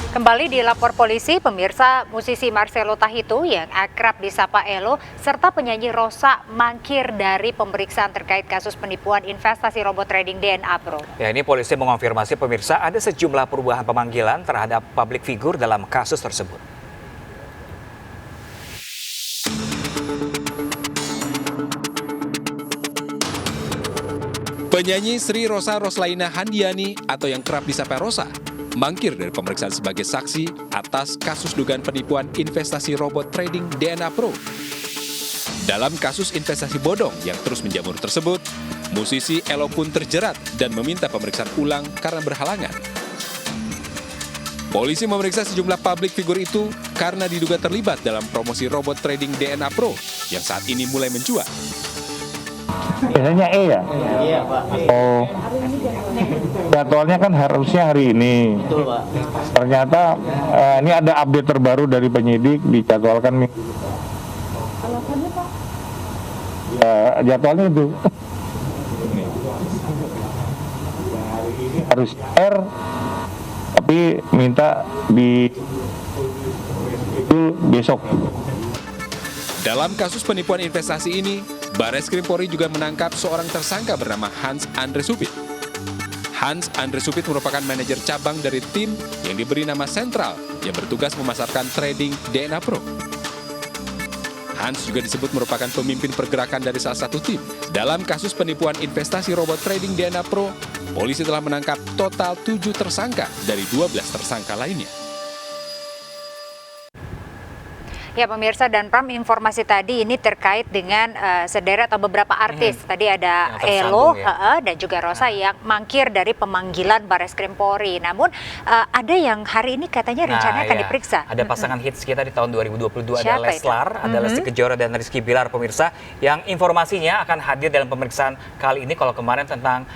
Kembali dilapor polisi, pemirsa, musisi Marcelo Tahitu yang akrab disapa Elo serta penyanyi Rosa mangkir dari pemeriksaan terkait kasus penipuan investasi robot trading DNA Pro. Ya, ini polisi mengonfirmasi pemirsa ada sejumlah perubahan pemanggilan terhadap publik figur dalam kasus tersebut. Penyanyi Sri Rosa Roslaina Handiani atau yang kerap disapa Rosa mangkir dari pemeriksaan sebagai saksi atas kasus dugaan penipuan investasi robot trading DNA Pro. Dalam kasus investasi bodong yang terus menjamur tersebut, musisi Elo pun terjerat dan meminta pemeriksaan ulang karena berhalangan. Polisi memeriksa sejumlah publik figur itu karena diduga terlibat dalam promosi robot trading DNA Pro yang saat ini mulai mencuat. Biasanya ya? Iya, Pak. Oh, jadwalnya kan harusnya hari ini. Betul, Pak. Ternyata ini ada update terbaru dari penyidik, dijadwalkan Alasannya, Pak? ya, jadwalnya itu. Harus tapi minta di itu besok. Dalam kasus penipuan investasi ini, Barreskrim Polri juga menangkap seorang tersangka bernama Hans Andre Supit. Hans Andre Supit merupakan manajer cabang dari tim yang diberi nama Sentral yang bertugas memasarkan trading DNA Pro. Hans juga disebut merupakan pemimpin pergerakan dari salah satu tim. Dalam kasus penipuan investasi robot trading DNA Pro, polisi telah menangkap total 7 tersangka dari 12 tersangka lainnya. Ya pemirsa dan Pram, informasi tadi ini terkait dengan sederet atau beberapa artis. Tadi ada Elo dan juga Rosa yang mangkir dari pemanggilan Barreskrim Polri. Namun ada yang hari ini katanya rencananya akan diperiksa. Ada pasangan hits kita di tahun 2022. Siapa ada Leslar, ada Lesti Kejora dan Rizky Bilar pemirsa yang informasinya akan hadir dalam pemeriksaan kali ini. Kalau kemarin tentang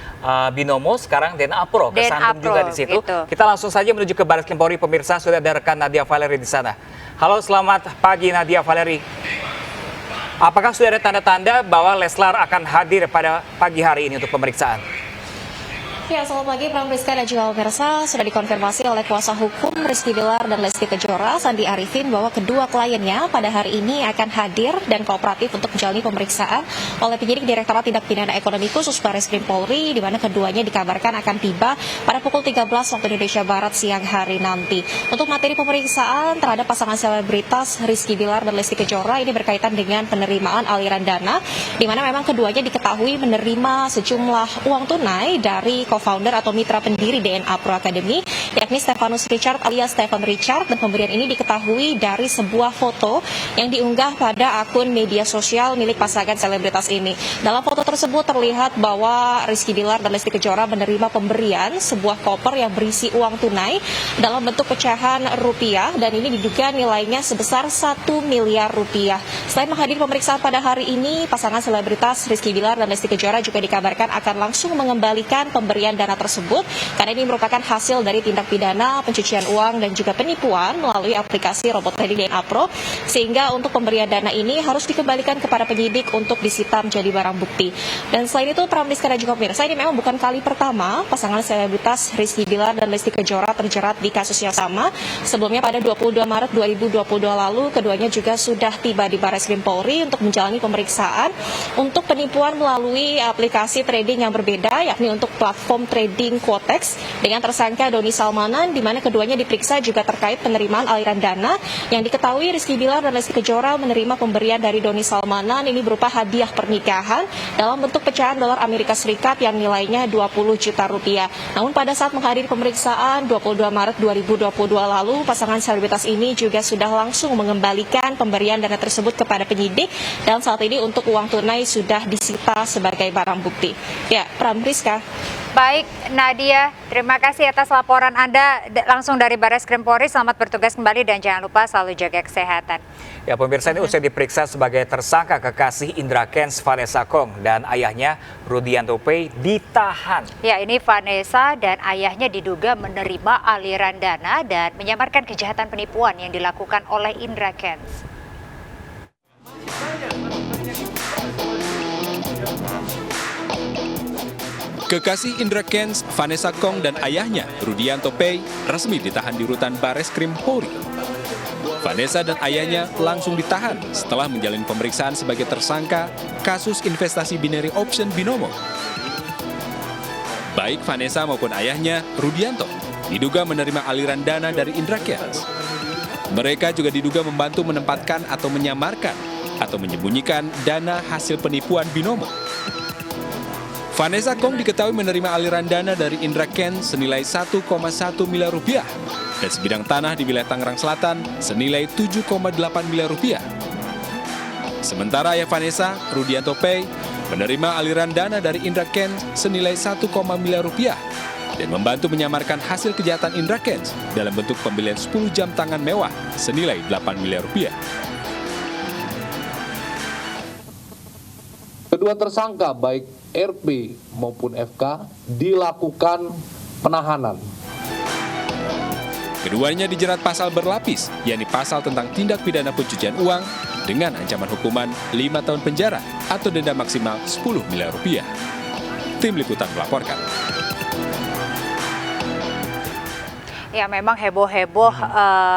Binomo, sekarang DNA Pro kesandung juga di situ. Gitu. Kita langsung saja menuju ke Barreskrim Polri pemirsa, sudah ada rekan Nadia Valery di sana. Halo, selamat pagi Nadia Valery. Apakah sudah ada tanda-tanda bahwa Leslar akan hadir pada pagi hari ini untuk pemeriksaan? Ya, selamat pagi Pram, Rizka dan juga pemirsa. Sudah dikonfirmasi oleh kuasa hukum Rizky Bilar dan Lesti Kejora, Sandi Arifin, bahwa kedua kliennya pada hari ini akan hadir dan kooperatif untuk menjalani pemeriksaan oleh penyidik Direktorat Tindak Pidana Ekonomi Khusus Barreskrim Polri, di mana keduanya dikabarkan akan tiba pada pukul 13 waktu Indonesia Barat siang hari nanti. Untuk materi pemeriksaan terhadap pasangan selebritas Rizky Bilar dan Lesti Kejora ini berkaitan dengan penerimaan aliran dana, di mana memang keduanya diketahui menerima sejumlah uang tunai dari co-founder atau mitra pendiri DNA Pro Academy, yakni Stefanus Richard alias Stefan Richard, dan pemberian ini diketahui dari sebuah foto yang diunggah pada akun media sosial milik pasangan selebritas ini. Dalam foto tersebut terlihat bahwa Rizky Bilar dan Lesti Kejora menerima pemberian sebuah koper yang berisi uang tunai dalam bentuk pecahan rupiah, dan ini diduga nilainya sebesar 1 miliar rupiah. Selain menghadiri pemeriksaan pada hari ini, pasangan selebritas Rizky Bilar dan Lesti Kejora juga dikabarkan akan langsung mengembalikan pemberian dana tersebut karena ini merupakan hasil dari tindak pidana pencucian uang dan juga penipuan melalui aplikasi robot trading DNA Pro, sehingga untuk pemberian dana ini harus dikembalikan kepada penyidik untuk disita menjadi barang bukti. Dan selain itu, Pramdis dan juga pemirsa, ini memang bukan kali pertama pasangan selebritas Rizky Bilar dan Lesti Kejora terjerat di kasus yang sama. Sebelumnya pada 22 Maret 2022 lalu, keduanya juga sudah tiba di Barreskrim Polri untuk menjalani pemeriksaan untuk penipuan melalui aplikasi trading yang berbeda, yakni untuk platform trading Quotex dengan tersangka Doni Salmanan, di mana keduanya diperiksa juga terkait penerimaan aliran dana yang diketahui Rizky Bilar dan Lesti Kejora menerima pemberian dari Doni Salmanan ini berupa hadiah pernikahan dalam bentuk pecahan dolar Amerika Serikat yang nilainya 20 juta rupiah. Namun pada saat menghadiri pemeriksaan 22 Maret 2022 lalu, pasangan selebritas ini juga sudah langsung mengembalikan pemberian dana tersebut kepada penyidik, dan saat ini untuk uang tunai sudah disita sebagai barang bukti. Ya, Pram, Rizka. Baik Nadia, terima kasih atas laporan Anda langsung dari Barreskrim Polri. Selamat bertugas kembali dan jangan lupa selalu jaga kesehatan. Ya pemirsa, ini usai diperiksa sebagai tersangka, kekasih Indra Kents Vanessa Kong dan ayahnya Rudianto Pei ditahan. Ya, ini Vanessa dan ayahnya diduga menerima aliran dana dan menyamarkan kejahatan penipuan yang dilakukan oleh Indra Kents. Kekasih Indra Kents, Vanessa Kong, dan ayahnya, Rudianto Pei, resmi ditahan di rutan Bareskrim Polri. Vanessa dan ayahnya langsung ditahan setelah menjalani pemeriksaan sebagai tersangka kasus investasi binary option Binomo. Baik Vanessa maupun ayahnya, Rudianto, diduga menerima aliran dana dari Indra Kents. Mereka juga diduga membantu menempatkan atau menyamarkan atau menyembunyikan dana hasil penipuan Binomo. Vanessa Kong diketahui menerima aliran dana dari Indra Kents senilai 1,1 miliar rupiah dan sebidang tanah di wilayah Tangerang Selatan senilai 7,8 miliar rupiah. Sementara ayah Vanessa, Rudianto Pei, menerima aliran dana dari Indra Kents senilai 1, miliar rupiah dan membantu menyamarkan hasil kejahatan Indra Kents dalam bentuk pembelian 10 jam tangan mewah senilai 8 miliar rupiah. Kedua tersangka baik RP maupun FK dilakukan penahanan. Keduanya dijerat pasal berlapis, yakni pasal tentang tindak pidana pencucian uang dengan ancaman hukuman 5 tahun penjara atau denda maksimal 10 miliar rupiah. Tim Liputan melaporkan. Ya memang heboh-heboh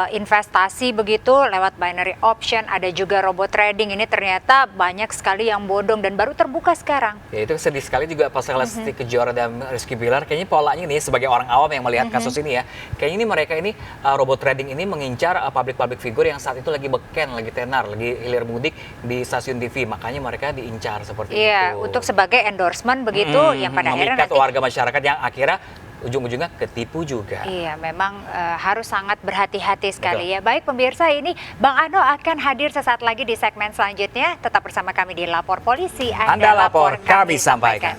investasi begitu lewat binary option, ada juga robot trading. Ini ternyata banyak sekali yang bodong dan baru terbuka sekarang. Ya itu sedih sekali juga pasal Lesti Kejora dan Rizky Bilar. Kayaknya polanya nih sebagai orang awam yang melihat kasus ini ya. Kayaknya ini mereka ini robot trading ini mengincar public figure yang saat itu lagi beken, lagi tenar, lagi hilir mudik di stasiun TV. Makanya mereka diincar seperti itu. Iya, untuk sebagai endorsement begitu yang pada akhirnya memikat nanti warga masyarakat yang akhirnya ujung-ujungnya ketipu juga. Iya, memang harus sangat berhati-hati sekali. Betul. Ya. Baik pemirsa, ini Bang Ano akan hadir sesaat lagi di segmen selanjutnya. Tetap bersama kami di Lapor Polisi. Anda lapor, kami sampaikan.